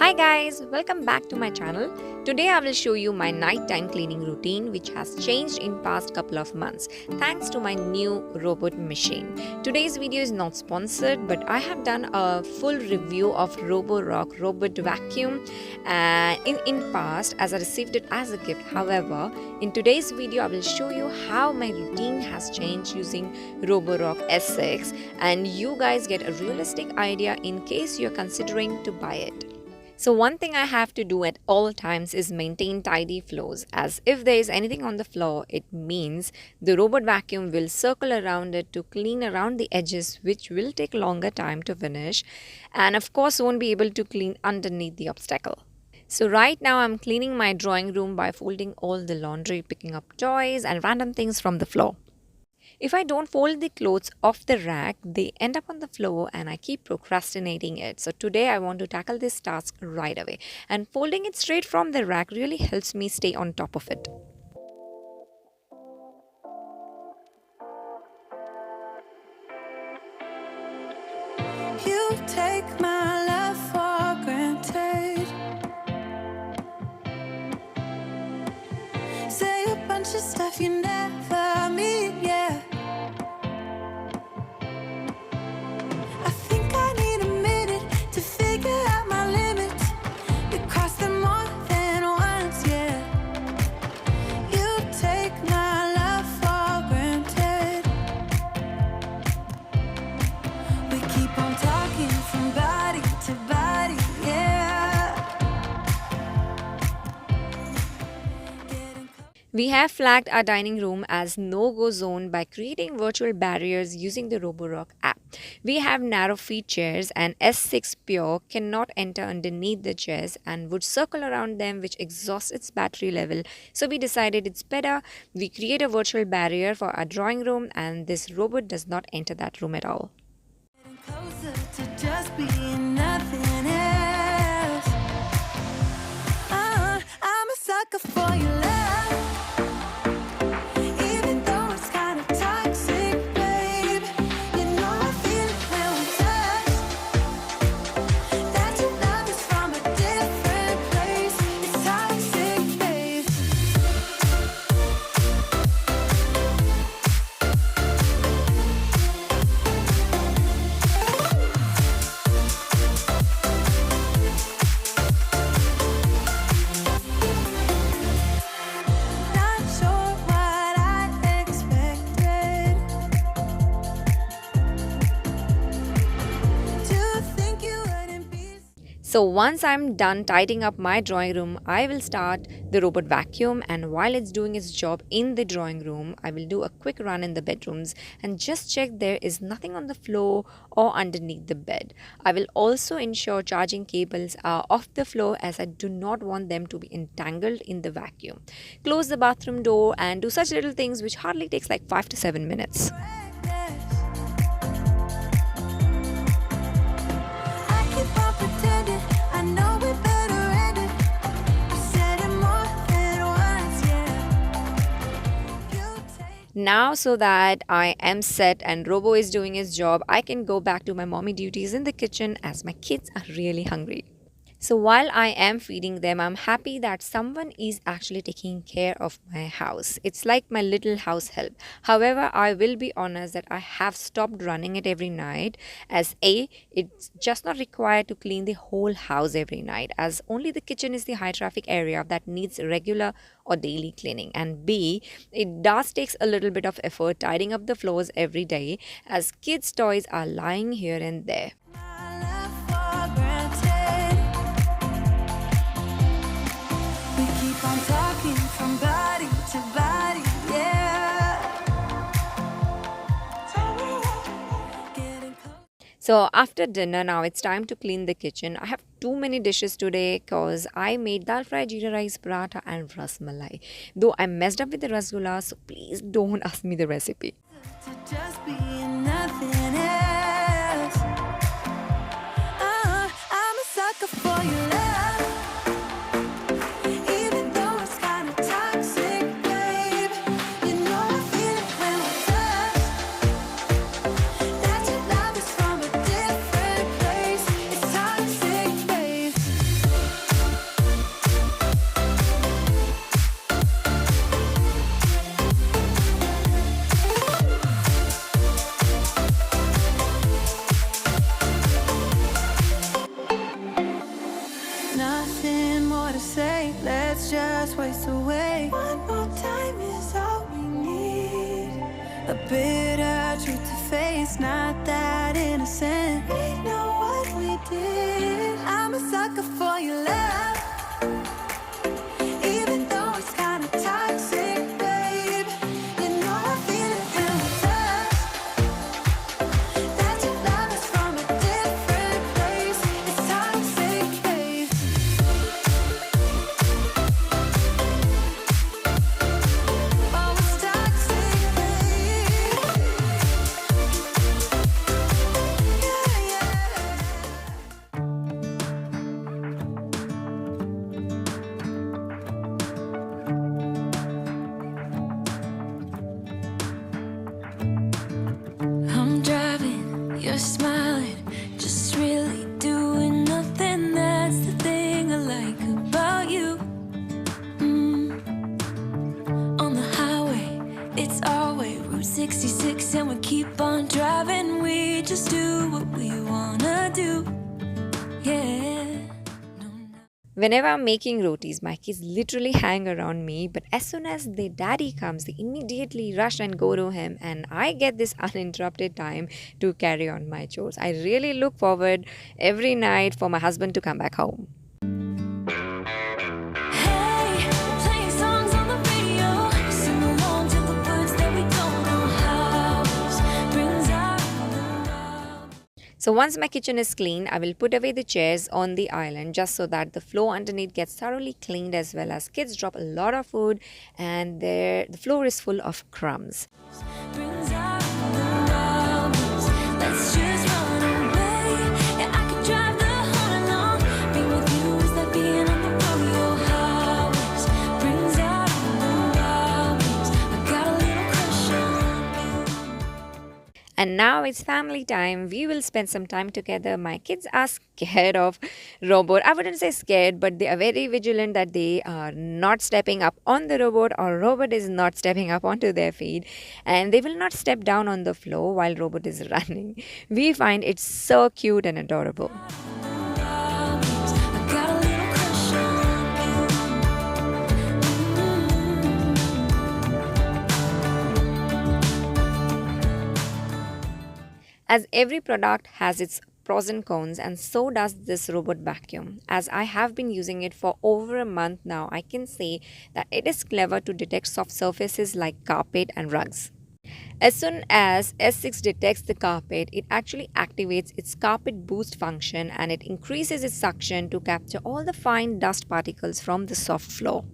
Hi guys, welcome back to my channel. Today I will show you my nighttime cleaning routine which has changed in past couple of months thanks to my new robot machine. Today's video is not sponsored but I have done a full review of Roborock robot vacuum in past as I received it as a gift. However, in today's video I will show you how my routine has changed using Roborock S6 and you guys get a realistic idea in case you're considering to buy it. So one thing I have to do at all times is maintain tidy floors, as if there is anything on the floor, it means the robot vacuum will circle around it to clean around the edges, which will take longer time to finish, and of course won't be able to clean underneath the obstacle. So right now I'm cleaning my drawing room by folding all the laundry, picking up toys and random things from the floor. If I don't fold the clothes off the rack, they end up on the floor and I keep procrastinating it. So today I want to tackle this task right away. And folding it straight from the rack really helps me stay on top of it. You take my love for granted. Say a bunch of stuff you never mean, yeah. I think I need a minute to figure out my limits. You cross them more than once, yeah. You take my love for granted. We keep on talking from body to body, yeah. We have flagged our dining room as no-go zone by creating virtual barriers using the Roborock app. We have narrow feet chairs and S6 Pure cannot enter underneath the chairs and would circle around them which exhausts its battery level. So we decided it's better we create a virtual barrier for our drawing room and this robot does not enter that room at all. Closer to just being nothing else. I'm a sucker for your love. Even though it's kind of toxic, babe. You know I feel it when we touch. That your love is from a different place. It's toxic, babe. Not sure what I expected. To think you wouldn't be. So once I'm done tidying up my drawing room, I will start the robot vacuum and while it's doing its job in the drawing room, I will do a quick run in the bedrooms and just check there is nothing on the floor or underneath the bed. I will also ensure charging cables are off the floor as I do not want them to be entangled in the vacuum. Close the bathroom door and do such little things which hardly takes like 5 to 7 minutes. I keep on pretending I know it better end it. I said it more than once, yeah. You take Now, so that I am set and Robo is doing his job, I can go back to my mommy duties in the kitchen as my kids are really hungry. So while I am feeding them, I'm happy that someone is actually taking care of my house. It's like my little house help. However, I will be honest that I have stopped running it every night as A, it's just not required to clean the whole house every night as only the kitchen is the high traffic area that needs regular or daily cleaning, and B, it does takes a little bit of effort tidying up the floors every day as kids' toys are lying here and there. my love for granted. We keep on talking from body to body, yeah. Getting close. So after dinner, now it's time to clean the kitchen. I have too many dishes today because I made dal fry, jeera rice, paratha and ras malai. Though I messed up with the rasgulla, so please don't ask me the recipe. To just being nothing else. I'm a sucker for your love. Even though it's kind of toxic, babe. You know I feel it when we touch. That your love is from a different place. It's toxic, babe. to say, let's just waste away. One more time is all we need. A bitter truth to face, not that innocent. We know what we did. I'm a sucker for your love, even though it's kinda toxic, babe. You know I feel it when we touch. That your love is from a different place. It's toxic, babe. Oh, it's toxic, babe. Yeah, yeah. I'm driving, you're smiling, just really doing nothing. That's the thing I like about you. On the highway, it's our way, Route 66, and we keep on driving. We just do what we wanna do. Yeah. Whenever I'm making rotis, my kids literally hang around me, but as soon as their daddy comes, they immediately rush and go to him, and I get this uninterrupted time to carry on my chores. I really look forward every night for my husband to come back home. Hey, playing songs on the radio, sing along to the words that we don't know how. Brings out the wild. So once my kitchen is clean, I will put away the chairs on the island just so that the floor underneath gets thoroughly cleaned, as well as kids drop a lot of food and the floor is full of crumbs. Brings out the wild ones. Let's just run away. Yeah, I could drive the whole along. Being with you is like being on the rodeo highways. Brings out the wild ones. I got a little crush on you. And now it's family time. We will spend some time together. My kids are scared of robot. I wouldn't say scared, but they are very vigilant that they are not stepping up on the robot, or robot is not stepping up onto their feet, and they will not step down on the floor while robot is running. We find it so cute and adorable. Wild ones. I got a little crush on you. As every product has its pros and cons, and so does this robot vacuum. As I have been using it for over a month now, I can say that it is clever to detect soft surfaces like carpet and rugs. As soon as S6 detects the carpet, it actually activates its carpet boost function, and it increases its suction to capture all the fine dust particles from the soft floor.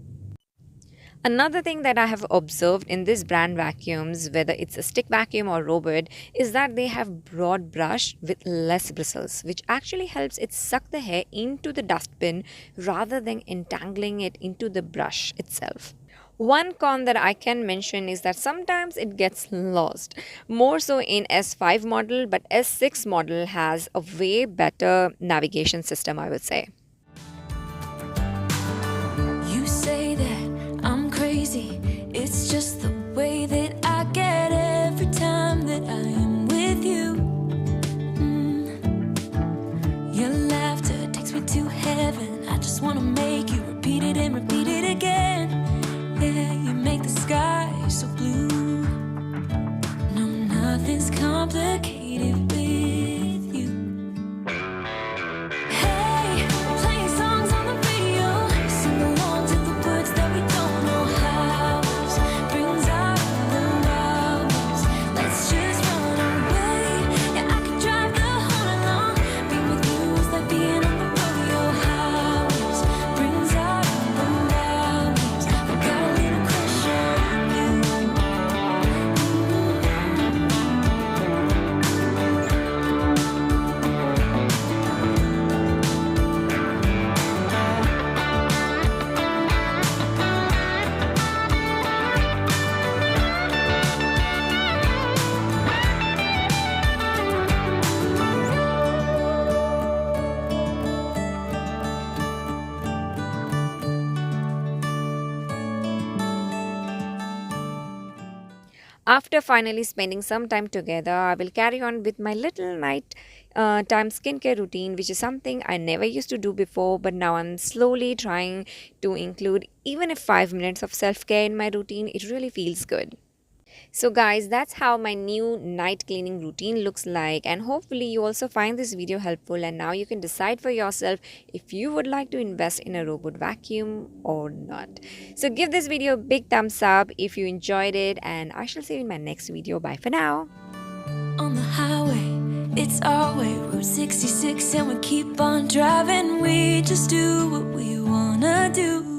Another thing that I have observed in this brand vacuums, whether it's a stick vacuum or robot, is that they have broad brush with less bristles, which actually helps it suck the hair into the dustbin rather than entangling it into the brush itself. One con that I can mention is that sometimes it gets lost, more so in S5 model, but S6 model has a way better navigation system, I would say. You say that I'm crazy. It's just the way that I get every time that I am with you. Your laughter takes me to heaven. I just wanna make you repeat it and repeat it again. Yeah, you make the sky so blue. No, nothing's complicated with you. Hey, playing songs on the radio, sing along to the words that we don't know how. Brings out the wild ones. Let's just run away. Yeah, I could drive the whole along. Being with you is like being on the rodeo highways. Brings out the wild ones. I got a little crush on you. After finally spending some time together, I will carry on with my little night time skincare routine, which is something I never used to do before, but now I'm slowly trying to include even if 5 minutes of self care in my routine. It really feels good. So, guys, that's how my new night cleaning routine looks like, and hopefully, you also find this video helpful. And now you can decide for yourself if you would like to invest in a robot vacuum or not. So, give this video a big thumbs up if you enjoyed it, and I shall see you in my next video. Bye for now. On the highway, it's our way, Route 66, and we keep on driving. We just do what we wanna do.